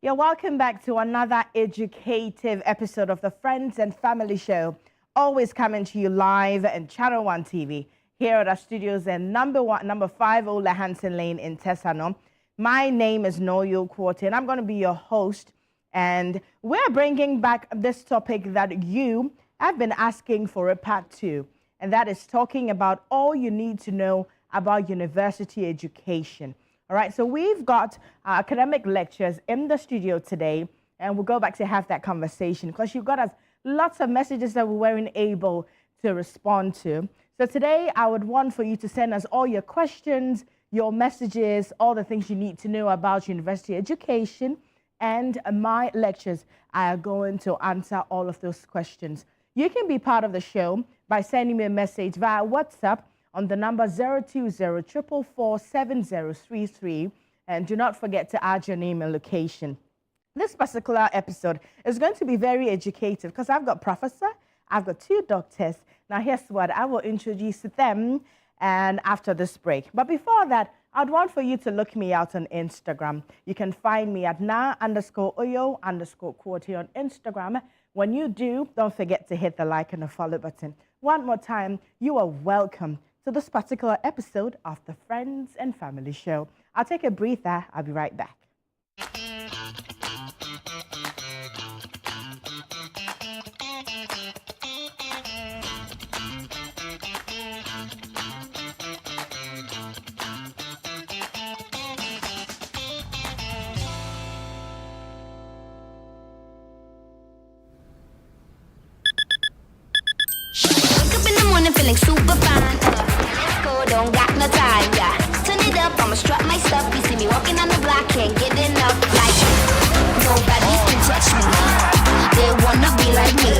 You're welcome back to another educative episode of the Friends and Family Show, always coming to you live on Channel One TV here at our studios in number 5 Ola Hansen Lane in Tesano. My name is Noyo Quarty, and I'm going to be your host. And we're bringing back this topic that you have been asking for a part 2, and that is talking about all you need to know about university education. All right, so we've got academic lectures in the studio today, and we'll go back to have that conversation because you've got us lots of messages that we weren't able to respond to. So today, I would want for you to send us all your questions, your messages, all the things you need to know about university education, and my lectures are going to answer all of those questions. You can be part of the show by sending me a message via WhatsApp on the number 020-444-7033, and do not forget to add your name and location. This particular episode is going to be very educative because I've got professor, I've got 2 doctors. Now here's what I will introduce them and after this break. But before that, I'd want for you to look me out on Instagram. You can find me at na_oyo_quarty on Instagram. When you do, don't forget to hit the like and the follow button. One more time, you are welcome to this particular episode of the Friends and Family Show. I'll take a breather. I'll be right back. Wake up in the morning feeling super fine. Let's go, don't got no time, yeah. Turn it up, I'ma strut my stuff. You see me walking on the block, can't get enough. Like, nobody can touch me. They wanna be like me,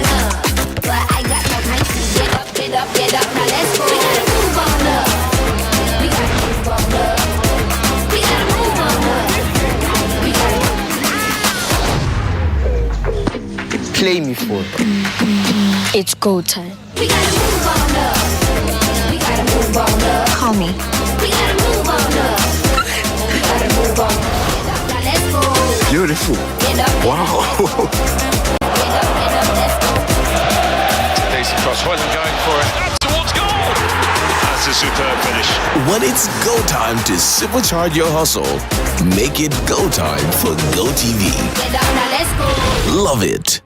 but I got no time to get up, get up, get up. Now let's go. We gotta move on up. We gotta move on up. We gotta move on up. We gotta. Play me for. It's go time. We gotta move on up. We gotta move on up. Call me. We gotta move on up. We gotta move on up. Now let's go. Beautiful. Get up. Wow. Get up, let's go. Daisy Cross wasn't going for it. Towards goal. That's a superb finish. When it's go time to supercharge your hustle, make it go time for GoTV. Get up, now let's go. Love it.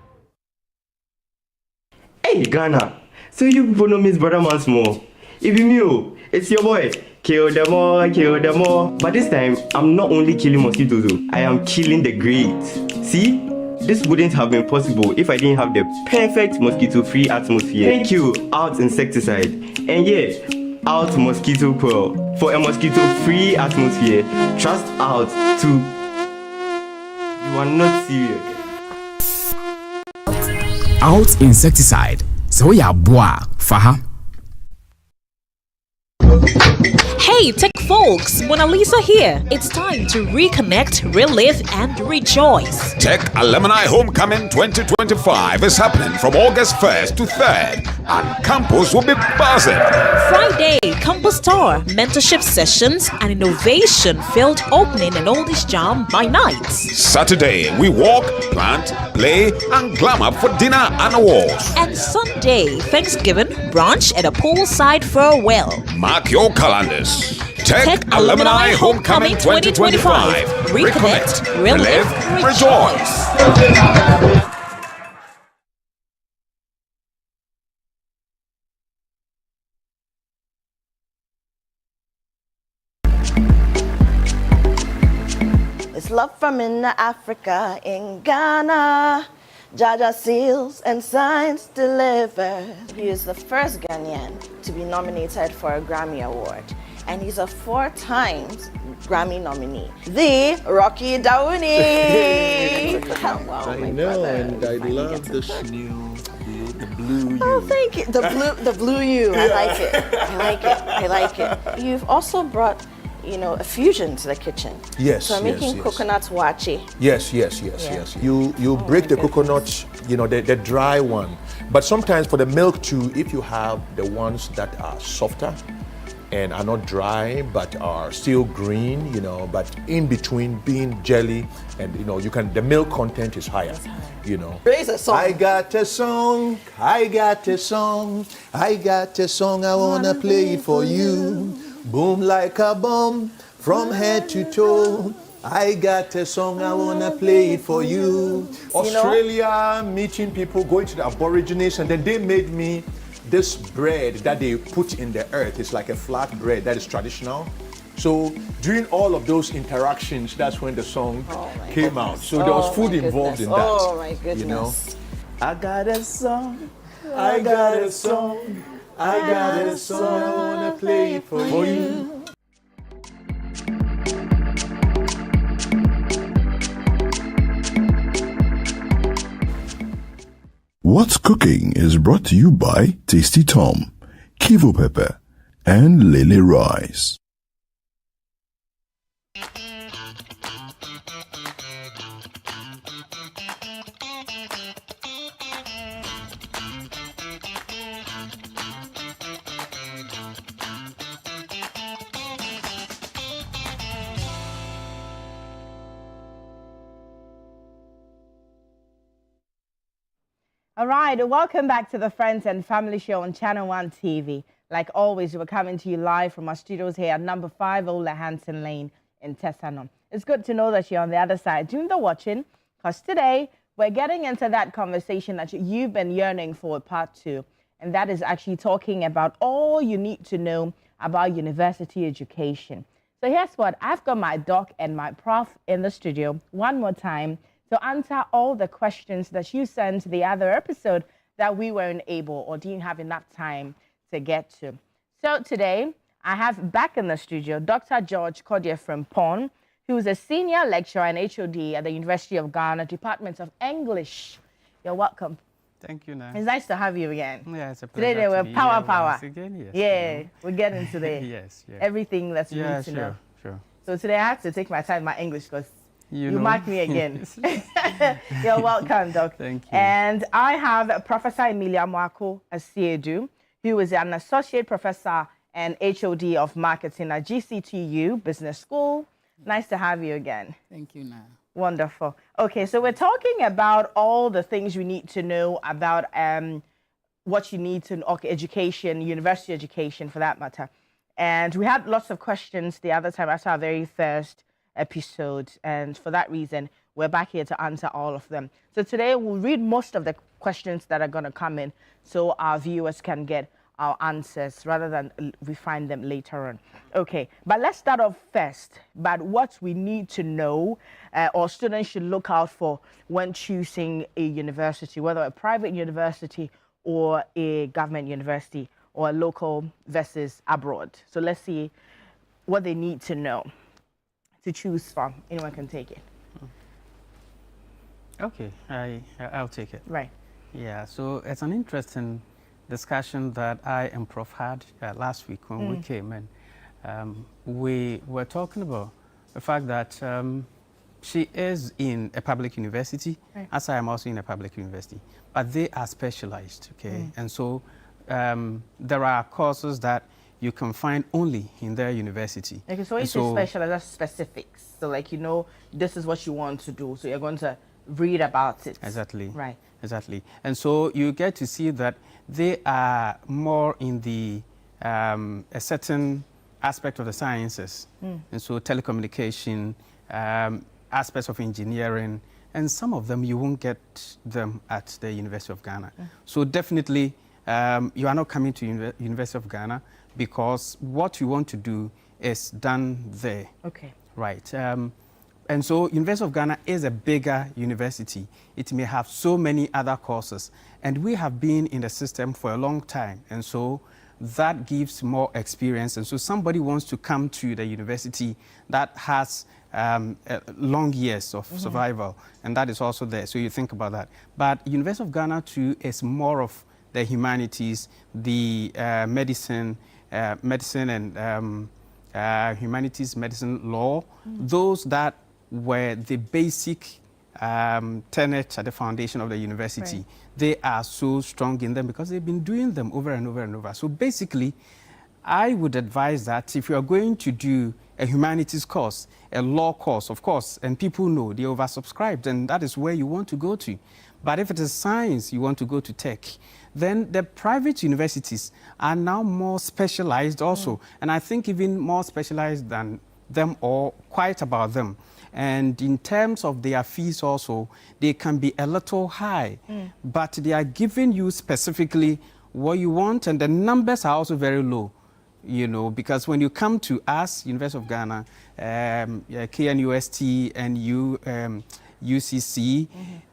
Hey Ghana, so you people know Miss Brother Once more. If you knew, it's your boy. Kill them all, kill them all. But this time, I'm not only killing mosquitoes, I am killing the great. See? This wouldn't have been possible if I didn't have the perfect mosquito-free atmosphere. Thank you, Out Insecticide. And yeah, Out Mosquito Coil. For a mosquito-free atmosphere, trust Out to... You are not serious. Out Insecticide. So ya boa faha. Hey, tech folks, Mona Lisa here. It's time to reconnect, relive, and rejoice. Tech Alumni Homecoming 2025 is happening from August 1st to 3rd, and campus will be buzzing. Friday, campus tour, mentorship sessions, and innovation-filled opening and oldies jam by night. Saturday, we walk, plant, play, and glam up for dinner and awards. And Sunday, Thanksgiving, brunch at a poolside farewell. Mark your calendars. Tech Alumni Homecoming 2025. Reconnect, relive, rejoice. It's love from in Africa, in Ghana. Jaja seals and signs delivered. He is the first Ghanaian to be nominated for a Grammy Award, and he's a 4 times Grammy nominee. The Rocky Downey. Wow, I know, and I love this new, the blue you. Oh, thank you. The blue you. I like it. I like it. I like it. You've also brought, a fusion to the kitchen. Yes. So I'm making coconut wachi. Yes. You break the coconut, the dry one. But sometimes for the milk too, if you have the ones that are softer and are not dry but are still green, you know, but in between being jelly and, you know, the milk content is higher, you know. Raise a song. I got a song, I got a song, I got a song, I wanna play it for you. Boom like a bomb from head to toe. I got a song, I wanna play it for you. Australia, meeting people, going to the Aborigines, and then they made me this bread that they put in the earth. It's like a flat bread that is traditional. So during all of those interactions, that's when the song came out. So there was food involved in that. Oh my goodness. You know? I got a song, I got a song, I got a song, I wanna play it for you. What's Cooking is brought to you by Tasty Tom, Kivo Pepper, and Lily Rice. All right, welcome back to the Friends and Family Show on Channel One TV. Like always, we're coming to you live from our studios here at number 5 Ola Hansen Lane in Tessanum. It's good to know that you're on the other side doing the watching, because today we're getting into that conversation that you've been yearning for, part 2, and that is actually talking about all you need to know about university education. So here's what, I've got my doc and my prof in the studio one more time to answer all the questions that you sent the other episode that we weren't able or didn't have enough time to get to. So today, I have back in the studio Dr. George Kodia Frimpong, who is a senior lecturer and HOD at the University of Ghana, Department of English. You're welcome. Thank you, Nan. It's nice to have you again. Yeah, it's a pleasure. Today, we're power. Again, yes, yeah, we're getting to the yes. everything that's you need to know. Sure. So today, I have to take my time in my English because you know. marked me again. You're welcome, Doc. Thank you. And I have Professor Emilia Mwako Asiedu, who is an associate professor and HOD of marketing at GCTU Business School. Nice to have you again. Thank you, Na. Wonderful. Okay, so we're talking about all the things we need to know about what you need to know, education, university education for that matter. And we had lots of questions the other time after our very first episode, and for that reason we're back here to answer all of them. So today we'll read most of the questions that are going to come in so our viewers can get our answers rather than we find them later on. Okay, but let's start off first about what we need to know or students should look out for when choosing a university, whether a private university or a government university or a local versus abroad. So let's see what they need to know to choose from. Anyone can take it. Okay, I'll take it. Right. Yeah, so it's an interesting discussion that I and Prof had last week when we came in. We were talking about the fact that she is in a public university, right, as I am also in a public university, but they are specialized, okay? And so there are courses that you can find only in their university. Okay, so when you say specialized, that's specifics. So like, you know, this is what you want to do, so you're going to read about it. Exactly. Right. Exactly. And so you get to see that they are more in the a certain aspect of the sciences. And so telecommunication, aspects of engineering, and some of them you won't get them at the University of Ghana. So definitely you are not coming to University of Ghana because what you want to do is done there. Okay. Right. And so University of Ghana is a bigger university. It may have so many other courses. And we have been in the system for a long time. And so that gives more experience. And so somebody wants to come to the university that has long years of survival. And that is also there. So you think about that. But University of Ghana too is more of the humanities, the medicine and humanities, medicine, law, those that were the basic tenets at the foundation of the university. Right. They are so strong in them because they've been doing them over and over and over. So basically, I would advise that if you are going to do a humanities course, a law course, of course, and people know they oversubscribed, and that is where you want to go to. But if it is science, you want to go to tech, then the private universities are now more specialized also. And I think even more specialized than them or quite about them. And in terms of their fees also, they can be a little high, but they are giving you specifically what you want, and the numbers are also very low. You know, because when you come to us, University of Ghana, KNUST and UCC,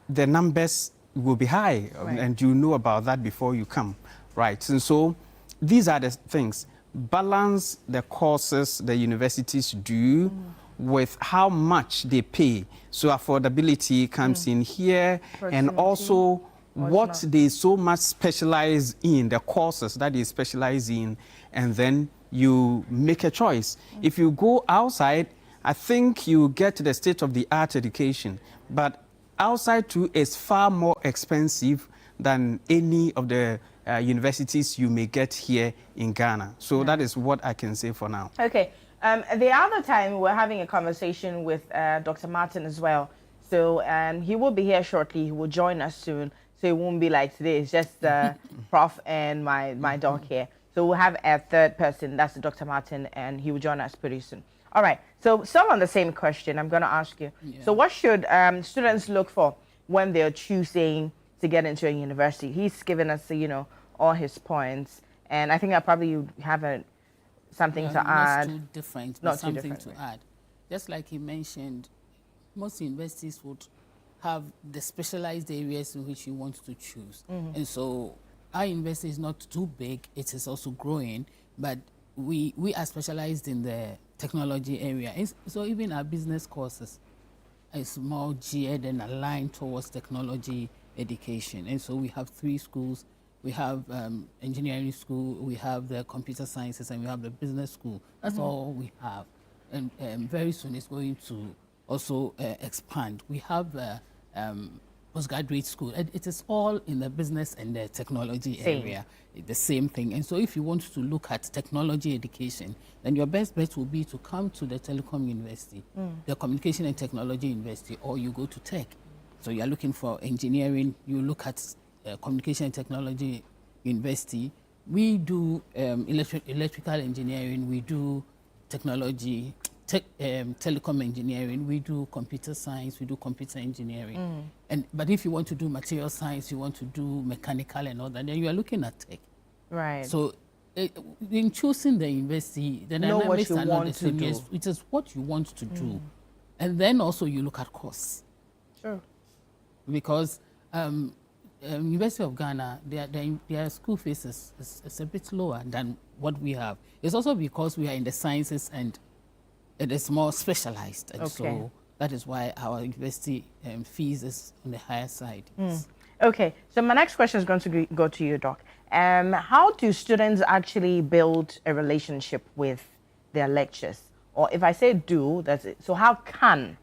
the numbers will be high, and you know about that before you come, right? And so these are the things. Balance the courses the universities do with how much they pay. So affordability comes in here, and also what they so much specialize in, the courses that they specialize in, and then you make a choice. If you go outside, I think you get the state-of-the-art education, but outside too is far more expensive than any of the universities you may get here in Ghana. So that is what I can say for now. Okay. The other time we're having a conversation with Dr. Martin as well. So he will be here shortly. He will join us soon. So it won't be like today. It's just Prof and my dog here. So we'll have a third person. That's Dr. Martin, and he will join us pretty soon. All right. So still on the same question, I'm going to ask you. Yeah. So what should students look for when they're choosing to get into a university? He's given us, you know, all his points, and I think I probably have something to add. Not too different, but something to add. Just like he mentioned, most universities would have the specialized areas in which you want to choose. And so our university is not too big, it is also growing, but we are specialized in the technology area. So even our business courses is more geared and aligned towards technology education. And so we have 3 schools. We have engineering school, we have the computer sciences, and we have the business school. That's all we have. And very soon it's going to also expand. We have postgraduate school. It is all in the business and the technology area, the same thing. And so if you want to look at technology education, then your best bet will be to come to the Telecom University, the Communication and Technology University, or you go to tech. So you're looking for engineering, you look at Communication and Technology University. We do electrical engineering, we do technology, telecom engineering, we do computer science, we do computer engineering. But if you want to do material science, you want to do mechanical and all that, then you are looking at tech. Right. So in choosing the university, the dynamics are not the same. It is what you want to do. And then also you look at costs. Sure. Because University of Ghana, their school fees is a bit lower than what we have. It's also because we are in the sciences and it is more specialized. And so that is why our university fees is on the higher side. Okay, so my next question is going to go to you, Doc. How do students actually build a relationship with their lecturers? Or if I say do, that's it. So how can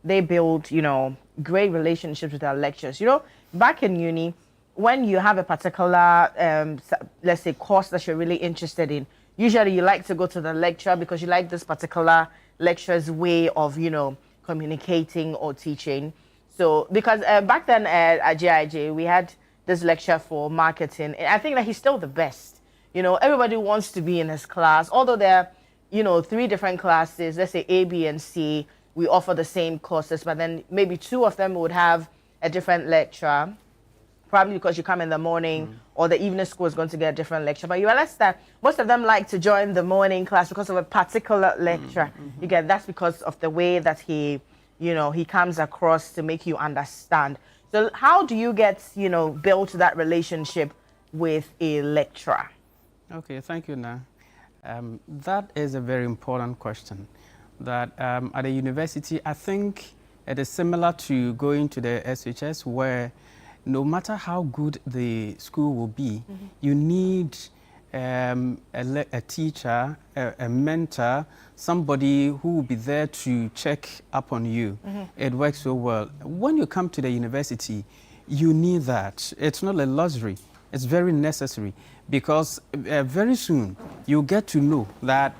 they build, you know, great relationships with their lecturers? You know, back in uni, when you have a particular, let's say, course that you're really interested in, usually you like to go to the lecturer because you like this particular lecturer's way of, you know, communicating or teaching. So, because back then at GIJ, we had this lecture for marketing, and I think that he's still the best. You know, everybody wants to be in his class, although there are, you know, 3 different classes, let's say A, B, and C. We offer the same courses, but then maybe 2 of them would have a different lecturer, probably because you come in the morning, or the evening school is going to get a different lecture. But you realize that most of them like to join the morning class because of a particular lecture. You get that's because of the way that he, you know, he comes across to make you understand. So how do you get, you know, build that relationship with a lecturer? Okay, thank you, Na. That is a very important question. That at a university, I think it is similar to going to the SHS, where no matter how good the school will be, you need a teacher, a mentor, somebody who will be there to check up on you. It works so well. When you come to the university, you need that. It's not a luxury. It's very necessary because very soon you get to know that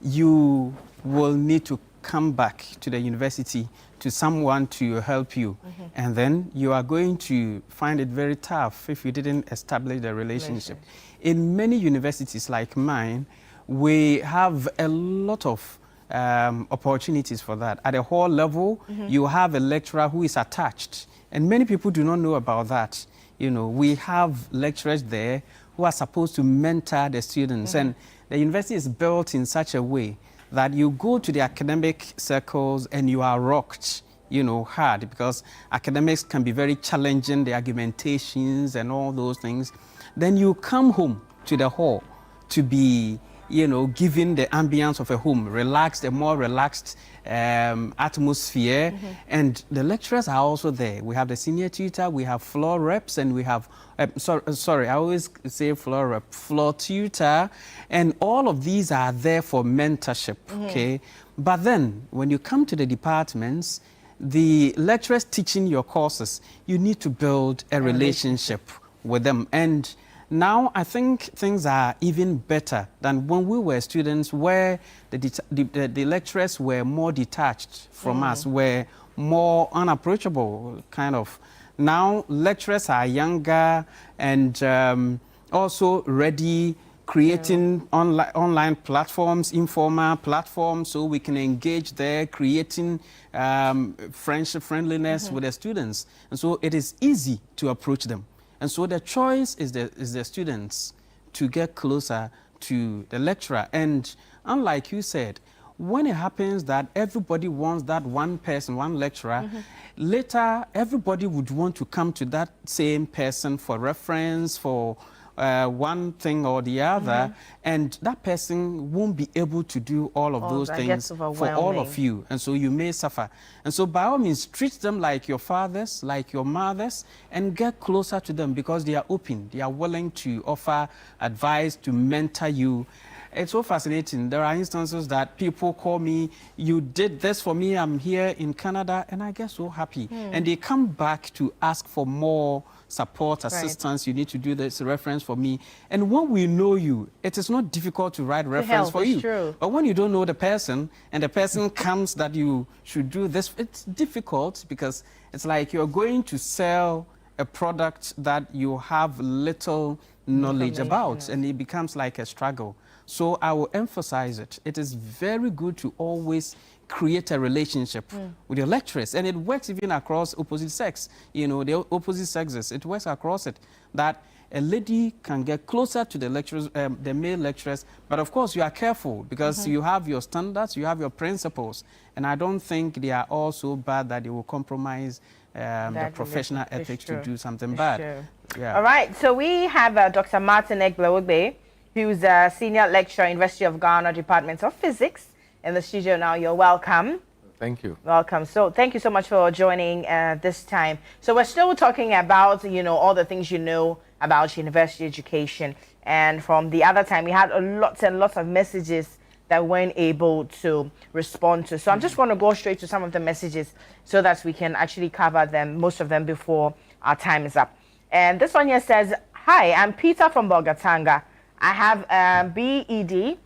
you will need to come back to the university to someone to help you. And then you are going to find it very tough if you didn't establish the relationship. In many universities like mine, we have a lot of opportunities for that. At a hall level, you have a lecturer who is attached. And many people do not know about that. You know, we have lecturers there who are supposed to mentor the students. And the university is built in such a way that you go to the academic circles and you are rocked, you know, hard, because academics can be very challenging, the argumentations and all those things. Then you come home to the hall to be, you know, given the ambience of a home, relaxed, a more relaxed atmosphere. And the lecturers are also there. We have the senior tutor, we have floor reps, and we have, sorry, I always say floor rep, floor tutor, and all of these are there for mentorship, okay? But then, when you come to the departments, the lecturers teaching your courses, you need to build a relationship with them. And now I think things are even better than when we were students, where the lecturers were more detached from us, were more unapproachable, kind of. Now lecturers are younger and also ready, creating online platforms, informal platforms, so we can engage there, creating friendship, friendliness with the students. And so it is easy to approach them. And so the choice is the students to get closer to the lecturer. And unlike you said, when it happens that everybody wants that one person, one lecturer, later everybody would want to come to that same person for reference, for one thing or the other, and that person won't be able to do all of those things for all of you, and so you may suffer. And so by all means, treat them like your fathers, like your mothers, and get closer to them, because they are open, they are willing to offer advice, to mentor you. It's so fascinating. There are instances that people call me, you did this for me, I'm here in Canada, and I get so happy. And they come back to ask for more support, assistance, you need to do this reference for me. And when we know you, it is not difficult to write reference for you. True. But when you don't know the person, and the person comes that you should do this, it's difficult, because it's like you're going to sell a product that you have little knowledge about, and it becomes like a struggle. So I will emphasize it. It is very good to always create a relationship with your lecturers. And it works even across opposite sex. You know, the opposite sexes, it works across it. That a lady can get closer to the lecturers, the male lecturers, but of course you are careful, because you have your standards, you have your principles. And I don't think they are all so bad that they will compromise the professional ethics to do something bad. Yeah. All right, so we have Dr. Martin Egblewugbe, who's a senior lecturer, University of Ghana, Department of Physics, in the studio now. You're welcome. Thank you. Welcome. So thank you so much for joining this time. So we're still talking about, you know, all the things you know about university education. And from the other time, we had lots and lots of messages that weren't able to respond to. So I'm just going to go straight to some of the messages so that we can actually cover them, most of them, before our time is up. And this one here says, hi, I'm Peter from Bolgatanga. I have a BEd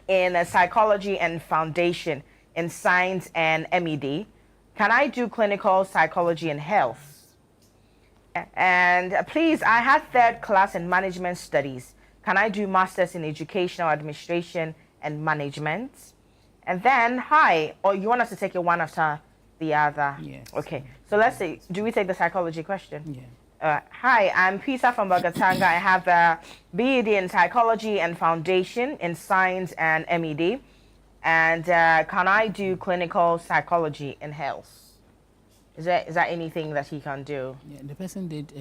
in psychology and foundation in science and MEd. Can I do clinical psychology and health? And please, I had third class in management studies. Can I do masters in educational administration and management? And then, hi, or you want us to take it one after the other? Yes. Okay, so let's see, do we take the psychology question? Yeah. Hi, I'm Peter from Bolgatanga. I have a BEd in psychology and foundation in science and MEd. And can I do clinical psychology and health? Is that anything that he can do? Yeah, the person did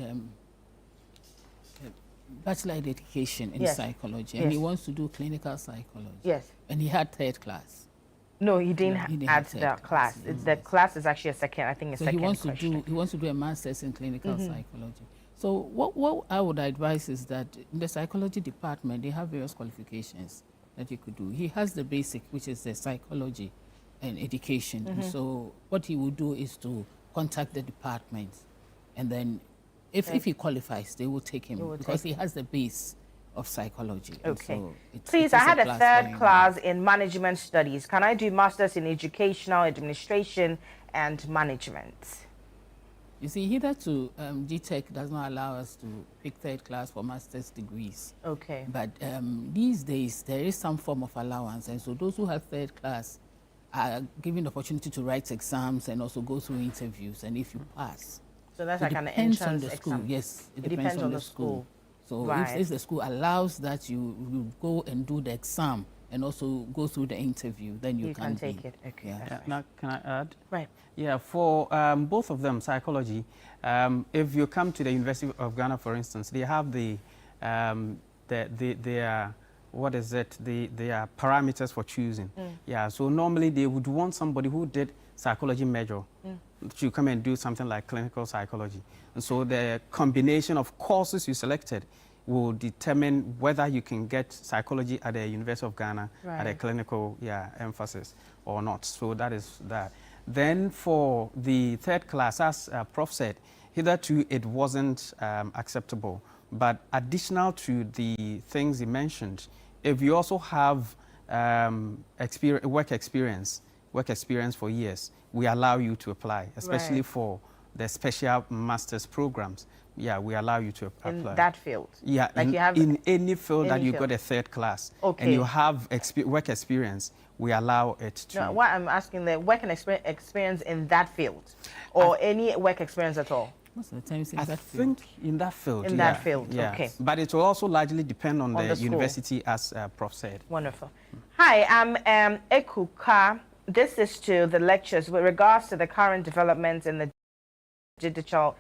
bachelor education in psychology, and he wants to do clinical psychology. Yes. And he had third class. No, he didn't add the class. The class is actually a second, I think, a second question. He wants to do a master's in clinical psychology. So what I would advise is that in the psychology department, they have various qualifications that you could do. He has the basic, which is the psychology and education. And so what he would do is to contact the department and then If he qualifies, they will take him because he has the base of psychology. Okay. So Please, I had a third class in management studies. Can I do masters in educational administration and management? You see, hitherto, GTech does not allow us to pick third class for master's degrees. Okay. But these days, there is some form of allowance. And so those who have third class are given the opportunity to write exams and also go through interviews. And if you pass, so that's like an entrance entrance on the school. exam. Yes, it depends on the school. So right. if the school allows that you go and do the exam and also go through the interview, then you can take it. Okay. Yeah. Now, can I add? Right. Yeah, for both of them, psychology, if you come to the University of Ghana, for instance, they have their what is it? Their parameters for choosing. Yeah, so normally they would want somebody who did psychology major to come and do something like clinical psychology. And so the combination of courses you selected will determine whether you can get psychology at the University of Ghana at a clinical emphasis or not. So that is that. Then for the third class, as Prof said, hitherto it wasn't acceptable. But additional to the things he mentioned, if you also have work experience for years, we allow you to apply, especially for the special master's programs. Yeah, we allow you to apply. In that field? Yeah, like you have in any field that you got a third class and you have work experience, we allow it to. No, what I'm asking, the work and experience in that field or any work experience at all? Most of the time it's in I that think field. in that field. In that field, yeah. okay. But it will also largely depend on the school. university, as Prof said. Wonderful. Hi, I'm Ekuka. This is to the lectures with regards to the current developments in the digital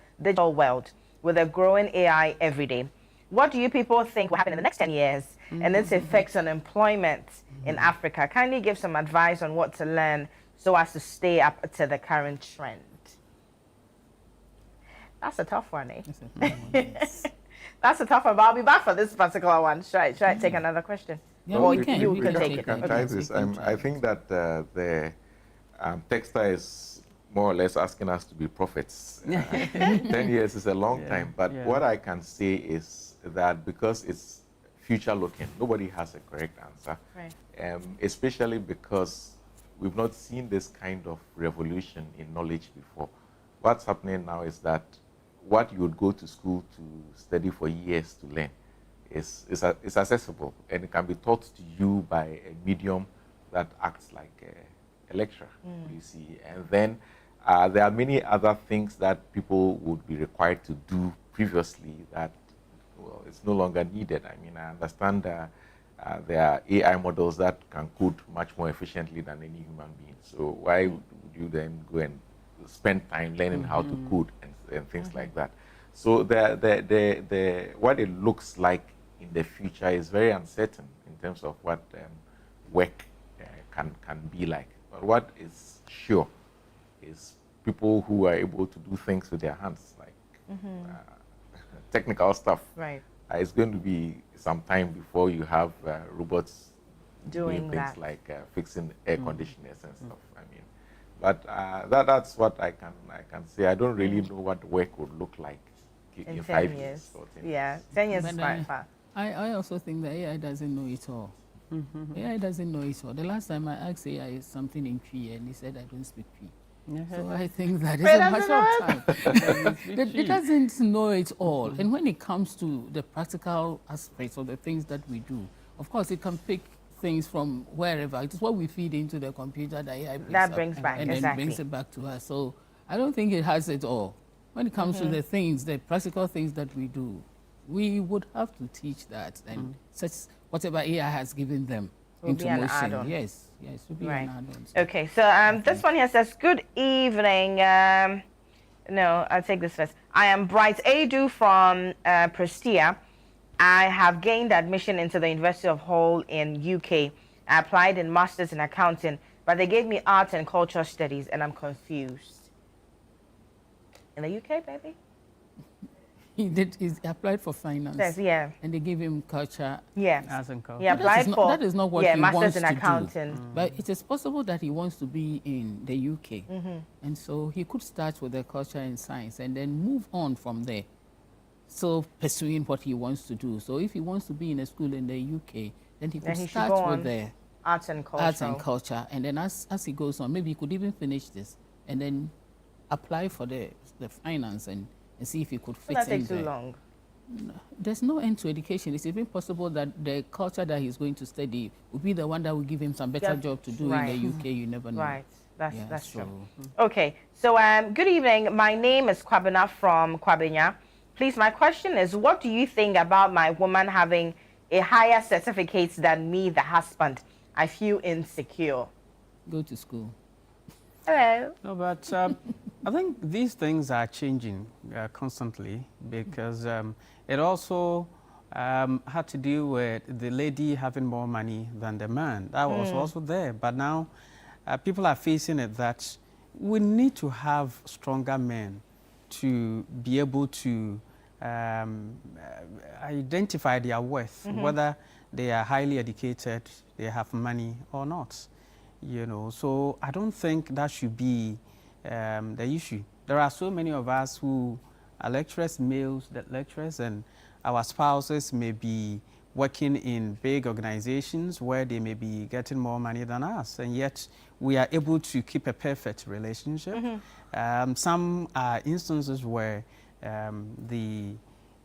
world with a growing AI every day. What do you people think will happen in the next 10 years and its effects on employment in Africa? Kindly give some advice on what to learn so as to stay up to the current trend. That's a tough one, eh? That's a tough one, yes. That's a tough one, but I'll be back for this particular one. Should I take another question? Yeah, or we can. You We can can take take it. it. Try this. I think that the texter is more or less asking us to be prophets. 10 years is a long time, but what I can say is that because it's future looking, nobody has a correct answer. Right. Especially because we've not seen this kind of revolution in knowledge before. What's happening now is that what you would go to school to study for years to learn is accessible, and it can be taught to you by a medium that acts like a lecturer, you see. And then there are many other things that people would be required to do previously that, well, it's no longer needed. I mean, I understand there are AI models that can code much more efficiently than any human being. So why would you then go and spend time learning how to code and things like that? So what it looks like in the future is very uncertain in terms of what work can be like. But what is sure is people who are able to do things with their hands, like technical stuff. Right. It's going to be some time before you have robots doing things like fixing air conditioners and stuff. I mean, but that's what I can say. I don't really know what work would look like in 5 years. Or 10 years. 10 years is quite far. I also think that AI doesn't know it all. AI doesn't know it all. The last time I asked AI something in Cree, and he said I don't speak Cree. So I think that it's a matter of time. It doesn't know it all. And when it comes to the practical aspects of the things that we do, of course, it can pick things from wherever. It's what we feed into the computer that AI picks that up brings back, and then brings it back to us. So I don't think it has it all. When it comes to the things, the practical things that we do, we would have to teach that and such whatever AI has given them into motion. Yes, would be an add-on. Okay, so this one here says, good evening. No, I'll take this first. I am Bright Adu from Prestia. I have gained admission into the University of Hull in UK. I applied in Masters in Accounting, but they gave me Art and Cultural Studies, and I'm confused. In the UK, baby? He applied for finance. Yes, and they gave him culture. Yes. As in culture. He applied for that is not what he Masters wants in to Accounting. do. But it is possible that he wants to be in the UK, and so he could start with the culture and science, and then move on from there still pursuing what he wants to do. So if he wants to be in a school in the UK, then he could start with the arts and culture. And then as he goes on, maybe he could even finish this and then apply for the finance and see if he could fit in there. That takes too long. There's no end to education. It's even possible that the culture that he's going to study will be the one that will give him some better job to do in the UK. You never know. Right. That's true. Okay. So good evening. My name is Kwabena from Kwabena. Please, my question is, what do you think about my woman having a higher certificate than me, the husband? I feel insecure. Go to school. Hello. No, but I think these things are changing constantly because it also had to do with the lady having more money than the man. That was also there. But now people are facing it that we need to have stronger men to be able to identify their worth, whether they are highly educated, they have money or not. You know, so I don't think that should be the issue. There are so many of us who are lecturers, males that lecturers, and our spouses may be working in big organizations where they may be getting more money than us, and yet we are able to keep a perfect relationship. Some are instances where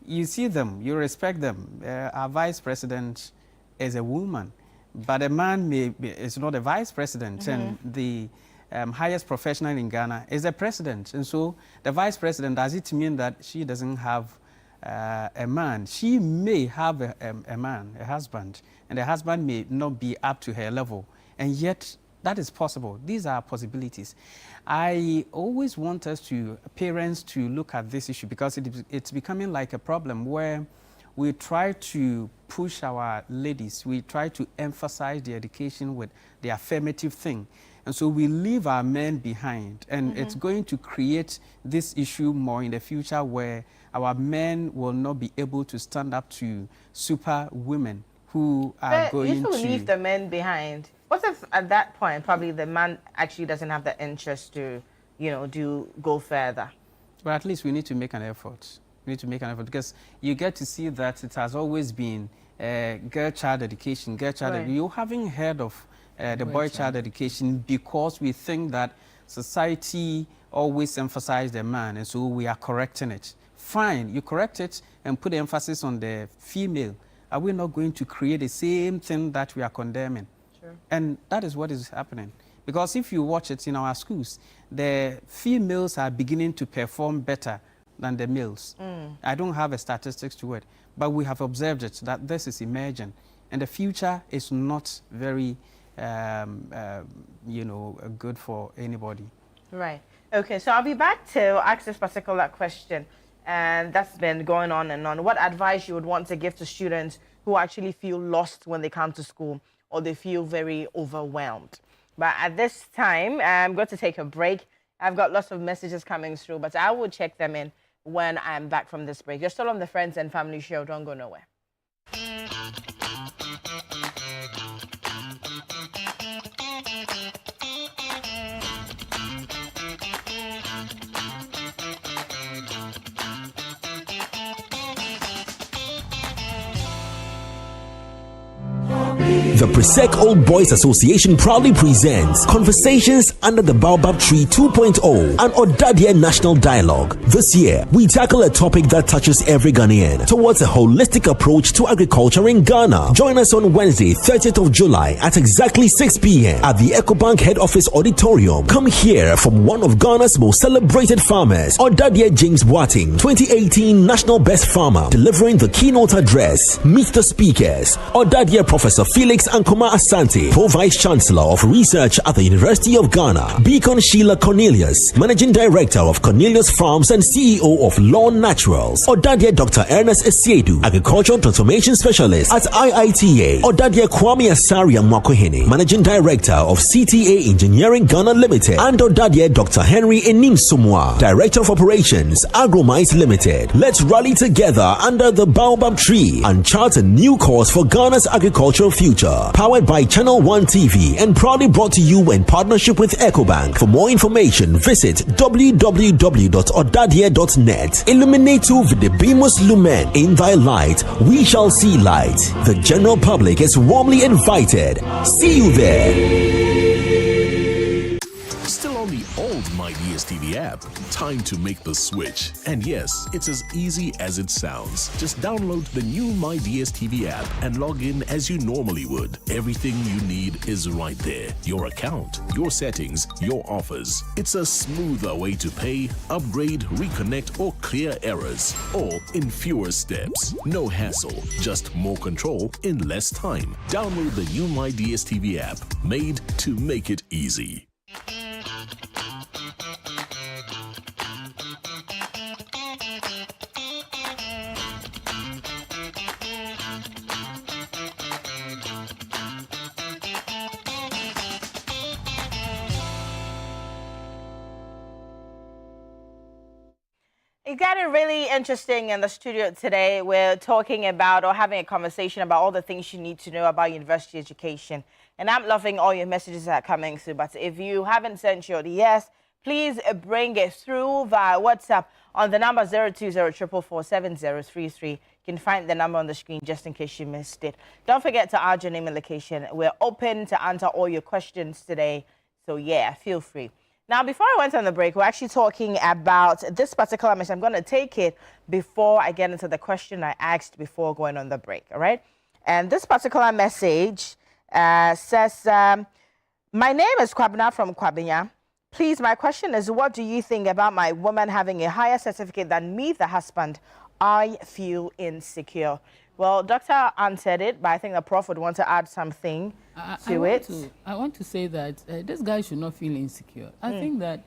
you see them, you respect them. Our vice president is a woman, but a man is not a vice president, and the highest professional in Ghana is a president. And so the vice president, does it mean that she doesn't have a man? She may have a man, a husband, and the husband may not be up to her level, and yet that is possible. These are possibilities. I always want parents to look at this issue because it's becoming like a problem where we try to push our ladies, we try to emphasize the education with the affirmative thing. And so we leave our men behind, and it's going to create this issue more in the future where our men will not be able to stand up to super women who are going to leave the men behind. What if at that point probably the man actually doesn't have the interest to, go further? But at least we need to make an effort. We need to make an effort because you get to see that it has always been girl-child education, You haven't heard of the boy-child education because we think that society always emphasizes the man, and so we are correcting it. Fine, you correct it and put the emphasis on the female. Are we not going to create the same thing that we are condemning? Sure. And that is what is happening. Because if you watch it in our schools, the females are beginning to perform better than the males. I don't have a statistics to it, but we have observed it, that this is emerging. And the future is not very, good for anybody. Right. Okay, so I'll be back to ask this particular question, and that's been going on and on. What advice you would want to give to students who actually feel lost when they come to school or they feel very overwhelmed? But at this time, I'm going to take a break. I've got lots of messages coming through, but I will check them in when I'm back from this break. You're still on the Friends and Family Show. Don't go nowhere. The Presec Old Boys Association proudly presents Conversations Under the Baobab Tree 2.0, an Odadie National Dialogue. This year, we tackle a topic that touches every Ghanaian towards a holistic approach to agriculture in Ghana. Join us on Wednesday, 30th of July at exactly 6 p.m. at the EcoBank Head Office Auditorium. Come hear from one of Ghana's most celebrated farmers, Odadie James Boateng, 2018 National Best Farmer, delivering the keynote address. Meet the speakers, Odadie Professor Felix Ankoma Asante, Pro-Vice Chancellor of Research at the University of Ghana, Beacon Sheila Cornelius, Managing Director of Cornelius Farms and CEO of Lawn Naturals, Odadie Dr. Ernest Esiedu, Agricultural Transformation Specialist at IITA, Odadie Kwame Asaria Mwakohene, Managing Director of CTA Engineering Ghana Limited, and Odadie Dr. Henry Enim Sumwa, Director of Operations, Agromite Limited. Let's rally together under the Baobab Tree and chart a new course for Ghana's agricultural future. Powered by Channel One TV and proudly brought to you in partnership with EcoBank. For more information, visit www.odadie.net. Illuminate with the beamers lumen in thy light. We shall see light. The general public is warmly invited. See you there. Still on the old My DSTV app? Time to make the switch. And yes, it's as easy as it sounds. Just download the new My DSTV app and log in as you normally would. Everything you need is right there. Your account, your settings, your offers. It's a smoother way to pay, upgrade, reconnect, or clear errors. All in fewer steps. No hassle, just more control in less time. Download the new My DSTV app, made to make it easy. It got it really interesting in the studio today. We're talking about or having a conversation about all the things you need to know about university education. And I'm loving all your messages that are coming through. But if you haven't sent your yes, please bring it through via WhatsApp on the number 020-444-7033. You can find the number on the screen just in case you missed it. Don't forget to add your name and location. We're open to answer all your questions today. So yeah, feel free. Now, before I went on the break, we're actually talking about this particular message. I'm going to take it before I get into the question I asked before going on the break, all right? And this particular message says, my name is Kwabena from Kwabinya. Please, my question is, what do you think about my woman having a higher certificate than me, the husband? I feel insecure. Well, Doctor answered it, but I think the Prof would want to add something to it. I want to say that this guy should not feel insecure. I think that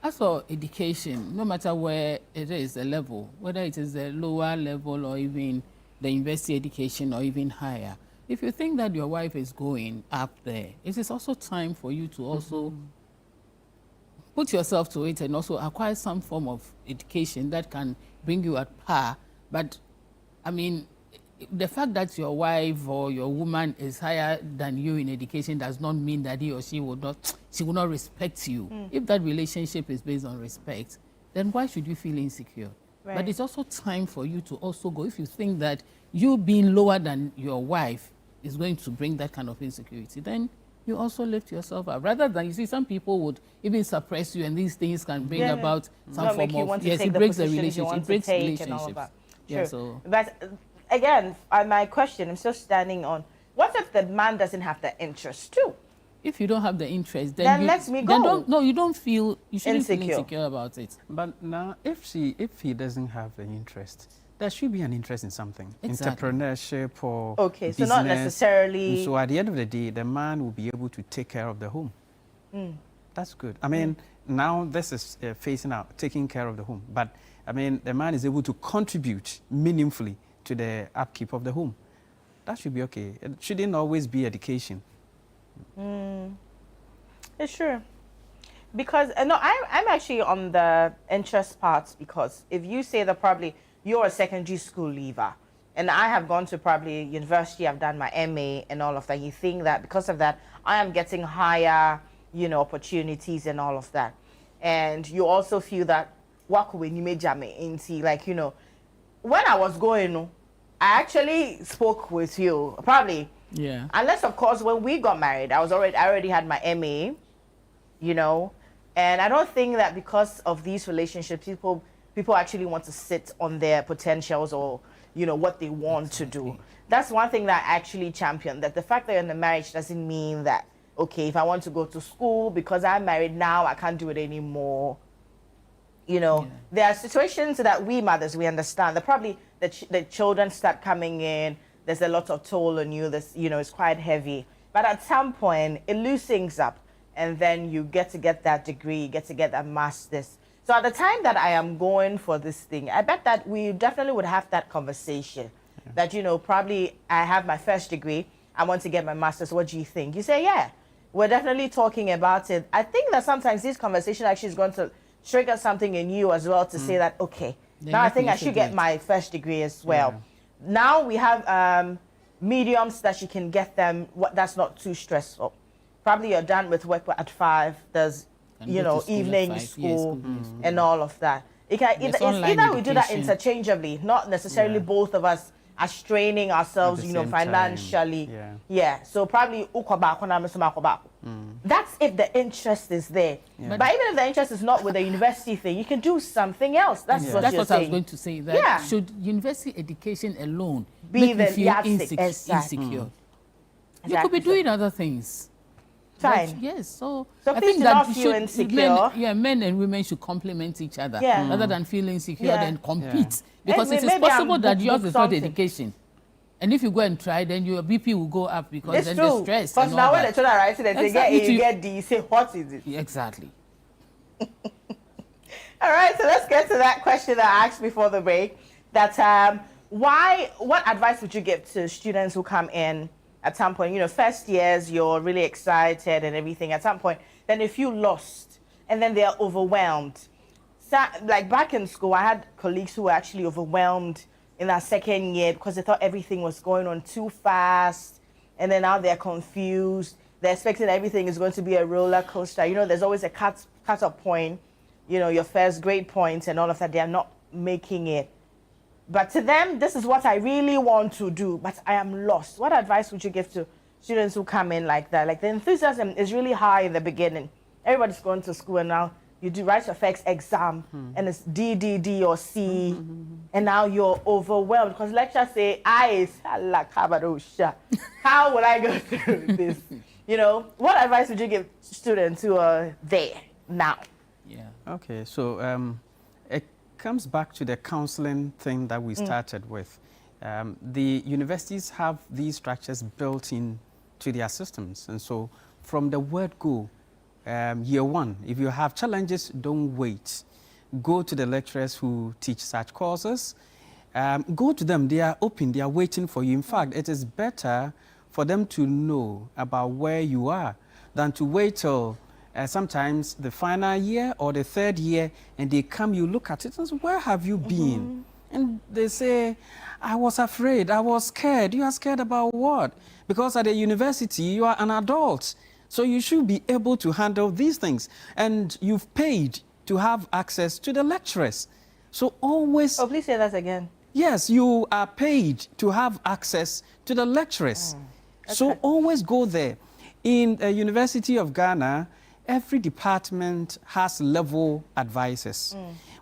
as for education, no matter where it is, the level, whether it is the lower level or even the university education or even higher, if you think that your wife is going up there, it is also time for you to also put yourself to it and also acquire some form of education that can bring you at par. But, I mean, the fact that your wife or your woman is higher than you in education does not mean that he or she will not respect you. If that relationship is based on respect, then why should you feel insecure? Right. But it's also time for you to also go. If you think that you being lower than your wife is going to bring that kind of insecurity, then you also lift yourself up. Rather than, you see, some people would even suppress you, and these things can bring about some form of, yes, it breaks the relationship. It breaks relationships. Yeah, so. But again, my question, I'm still standing on, what if the man doesn't have the interest too? If you don't have the interest, then let me go. You shouldn't feel insecure about it. But now, if he doesn't have the interest, there should be an interest in something. Exactly. Entrepreneurship or business. So not necessarily. So at the end of the day, the man will be able to take care of the home. That's good. I mean, now this is facing out, taking care of the home. But I mean, the man is able to contribute meaningfully to the upkeep of the home. That should be okay. It shouldn't always be education. It's true. Because, no, I'm actually on the interest part, because if you say that probably you're a secondary school leaver and I have gone to probably university, I've done my MA and all of that, you think that because of that, I am getting higher, opportunities and all of that. And you also feel that, like, when I was going, I actually spoke with you, probably. Yeah. Unless, of course, when we got married, I already had my MA, and I don't think that because of these relationships, people actually want to sit on their potentials or, what they want to do. That's one thing that I actually champion, that the fact that you're in a marriage doesn't mean that, okay, if I want to go to school because I'm married now, I can't do it anymore. There are situations that we mothers, we understand that probably the children start coming in, there's a lot of toll on you, it's quite heavy. But at some point, it loosens up, and then you get that degree, you get to get that master's. So at the time that I am going for this thing, I bet that we definitely would have that conversation. Yeah. That, probably I have my first degree, I want to get my master's, what do you think? You say, yeah, we're definitely talking about it. I think that sometimes this conversation actually is going to trigger something in you as well to say that, okay, now I think I should get my first degree as well. Yeah. Now we have mediums that you can get them, that's not too stressful. probably you're done with work at 5. There's, you know, evening school and all of that. It can either we do that interchangeably, not necessarily both of us are straining ourselves, you know, financially. So probably that's if the interest is there. But even if the interest is not with the university thing, you can do something else. That's what you're saying. I was going to say. That should university education alone be make you feel insecure? You could be doing other things. Fine. Yes, so I think that men and women should complement each other rather than feel insecure and compete. Because it is possible that yours is not education. And if you go and try, then your BP will go up because then the stress. Because now when the children are writing, they get A, you get D, you say, what is it? Exactly. All right, so let's get to that question that I asked before the break. That what advice would you give to students who come in at some point? You know, first years, you're really excited and everything. At some point, then if you lost and then they're overwhelmed. So, like back in school, I had colleagues who were actually overwhelmed in that second year because they thought everything was going on too fast. And then now they're confused. They're expecting everything is going to be a roller coaster. You know, there's always a cut-off point, you know, your first grade points and all of that. They are not making it. But to them, this is what I really want to do, but I am lost. What advice would you give to students who come in like that? Like the enthusiasm is really high in the beginning. Everybody's going to school and now you do write your first exam and it's D, D, D or C, and now you're overwhelmed because lecturers say, how will I go through this? You know, what advice would you give students who are there now? Okay, so it comes back to the counseling thing that we started with. The universities have these structures built into their systems, and so from the word go, year one, if you have challenges, don't wait. Go to the lecturers who teach such courses. Go to them. They are open. They are waiting for you. In fact, it is better for them to know about where you are than to wait till sometimes the final year or the third year and they come, you look at it and say, where have you been? And they say, I was afraid, I was scared. You are scared about what? Because at the university, you are an adult. So you should be able to handle these things. And you've paid to have access to the lecturers. So always... Oh, please say that again. Yes, you are paid to have access to the lecturers. So always go there. In the University of Ghana, every department has level advisors.